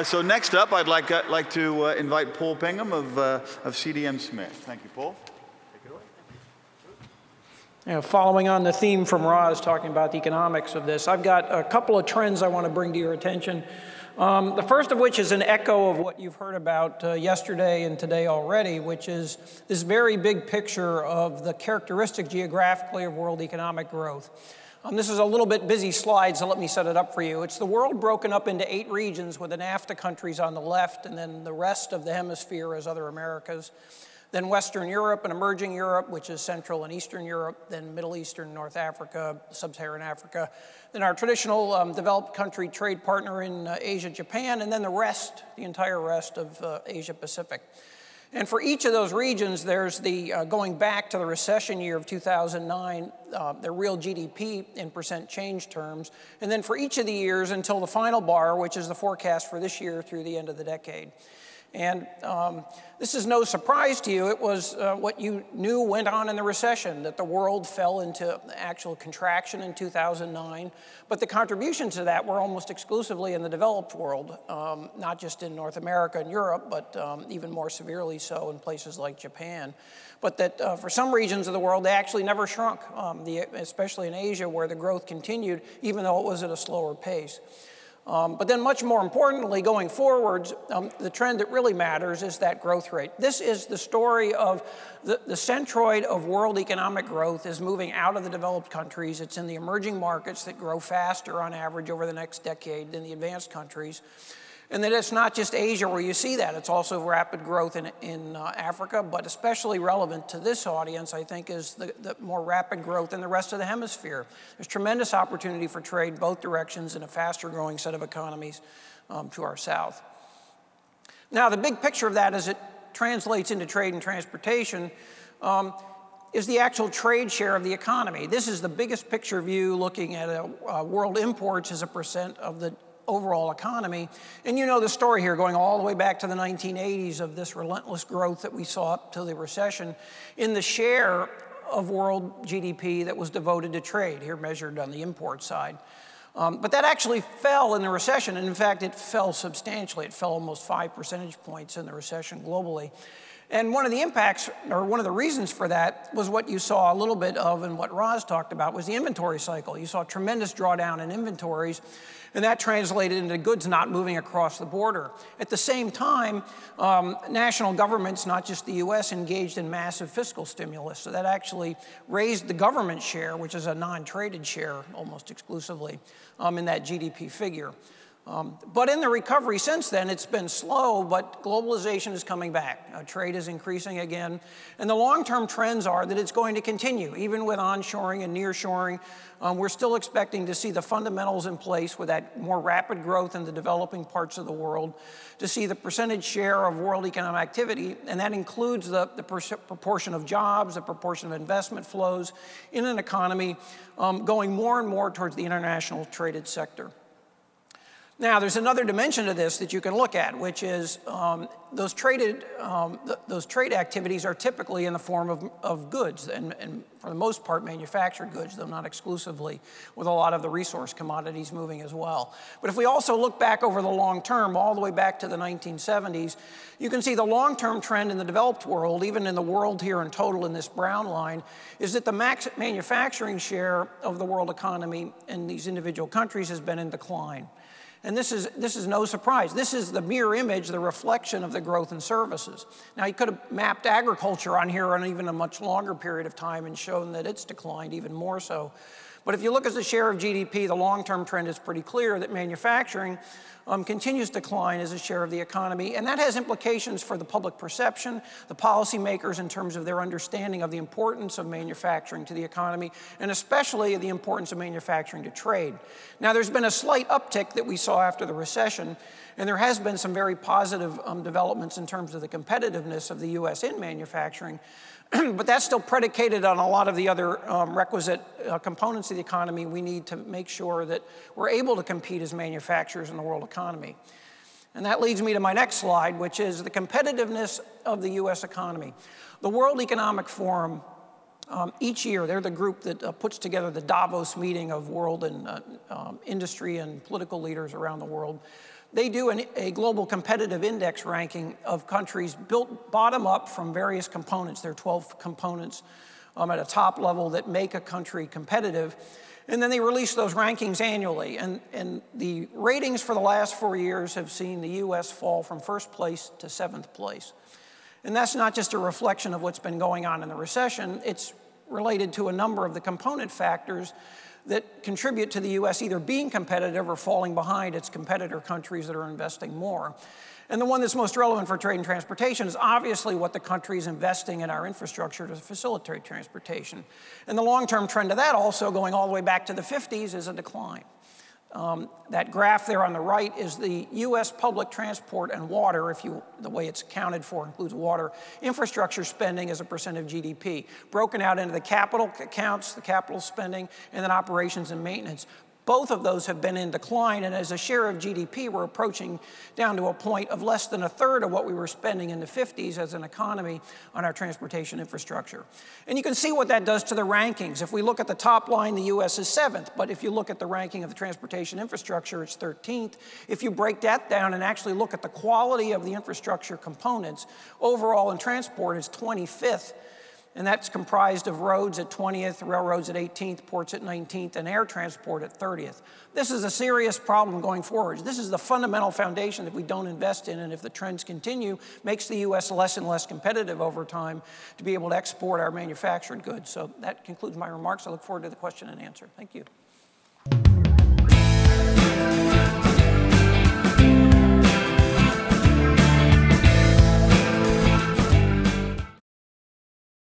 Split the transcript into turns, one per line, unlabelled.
So next up, I'd like to invite Paul Bingham of CDM Smith. Thank you, Paul. Take it away.
You know, following on the theme from Roz talking about the economics of this, I've got a couple of trends I want to bring to your attention. The first of which is an echo of what you've heard about yesterday and today already, which is this very big picture of the characteristic geographically of world economic growth. This is a little bit busy slide, so let me set it up for you. It's the world broken up into 8 regions with the NAFTA countries on the left, and then the rest of the hemisphere as other Americas. Then Western Europe and emerging Europe, which is Central and Eastern Europe, then Middle Eastern, North Africa, Sub-Saharan Africa, then our traditional developed country trade partner in Asia, Japan, and then the rest, the entire rest of Asia Pacific. And for each of those regions, there's the, going back to the recession year of 2009, the real GDP in percent change terms, and then for each of the years until the final bar, which is the forecast for this year through the end of the decade. And this is no surprise to you. It was what you knew went on in the recession, that the world fell into actual contraction in 2009. But the contributions to that were almost exclusively in the developed world, not just in North America and Europe, but even more severely so in places like Japan. But that for some regions of the world, they actually never shrunk, especially in Asia, where the growth continued, even though it was at a slower pace. But then much more importantly, going forwards, the trend that really matters is that growth rate. This is the story of the centroid of world economic growth is moving out of the developed countries. It's in the emerging markets that grow faster on average over the next decade than the advanced countries. And that it's not just Asia where you see that. It's also rapid growth in Africa, but especially relevant to this audience, I think, is the more rapid growth in the rest of the hemisphere. There's tremendous opportunity for trade both directions in a faster growing set of economies to our south. Now, the big picture of that as it translates into trade and transportation is the actual trade share of the economy. This is the biggest picture view looking at world imports as a percent of the overall economy. And you know the story here, going all the way back to the 1980s of this relentless growth that we saw up to the recession in the share of world GDP that was devoted to trade, here measured on the import side. But that actually fell in the recession, and in fact, it fell substantially. It fell almost 5 percentage points in the recession globally. And one of the impacts, or one of the reasons for that, was what you saw a little bit of and what Roz talked about, was the inventory cycle. You saw a tremendous drawdown in inventories, and that translated into goods not moving across the border. At the same time, national governments, not just the US, engaged in massive fiscal stimulus. So that actually raised the government share, which is a non-traded share almost exclusively, in that GDP figure. But in the recovery since then, it's been slow, but globalization is coming back. Trade is increasing again. And the long-term trends are that it's going to continue. Even with onshoring and nearshoring, we're still expecting to see the fundamentals in place with that more rapid growth in the developing parts of the world, to see the percentage share of world economic activity, and that includes the proportion of jobs, the proportion of investment flows in an economy going more and more towards the international traded sector. Now, there's another dimension to this that you can look at, which is those trade activities are typically in the form of goods, and for the most part, manufactured goods, though not exclusively, with a lot of the resource commodities moving as well. But if we also look back over the long term, all the way back to the 1970s, you can see the long-term trend in the developed world, even in the world here in total in this brown line, is that the manufacturing share of the world economy in these individual countries has been in decline. And this is no surprise. This is the mirror image, the reflection of the growth in services. Now, you could have mapped agriculture on here on even a much longer period of time and shown that it's declined even more so. But if you look at the share of GDP, the long-term trend is pretty clear that manufacturing continues to decline as a share of the economy, and that has implications for the public perception, the policymakers in terms of their understanding of the importance of manufacturing to the economy, and especially the importance of manufacturing to trade. Now, there's been a slight uptick that we saw after the recession, and there has been some very positive developments in terms of the competitiveness of the US in manufacturing, but that's still predicated on a lot of the other requisite components of the economy we need to make sure that we're able to compete as manufacturers in the world economy. And that leads me to my next slide, which is the competitiveness of the US economy. The World Economic Forum, each year, they're the group that puts together the Davos meeting of world and industry and political leaders around the world. They do a global competitive index ranking of countries built bottom up from various components. There are 12 components at a top level that make a country competitive. And then they release those rankings annually. And the ratings for the last 4 years have seen the US fall from 1st place to 7th place. And that's not just a reflection of what's been going on in the recession. It's related to a number of the component factors that contribute to the US either being competitive or falling behind its competitor countries that are investing more. And the one that's most relevant for trade and transportation is obviously what the country is investing in our infrastructure to facilitate transportation. And the long-term trend of that, also going all the way back to the 50s, is a decline. That graph there on the right is the US public transport and water, the way it's accounted for includes water, infrastructure spending as a % of GDP, broken out into the capital accounts, the capital spending, and then operations and maintenance. Both of those have been in decline, and as a share of GDP, we're approaching down to a point of less than 1/3 of what we were spending in the 50s as an economy on our transportation infrastructure. And you can see what that does to the rankings. If we look at the top line, the US is 7th, but if you look at the ranking of the transportation infrastructure, it's 13th. If you break that down and actually look at the quality of the infrastructure components, overall in transport, it's 25th. And that's comprised of roads at 20th, railroads at 18th, ports at 19th, and air transport at 30th. This is a serious problem going forward. This is the fundamental foundation that we don't invest in, and if the trends continue, makes the US less and less competitive over time to be able to export our manufactured goods. So that concludes my remarks. I look forward to the question and answer. Thank you.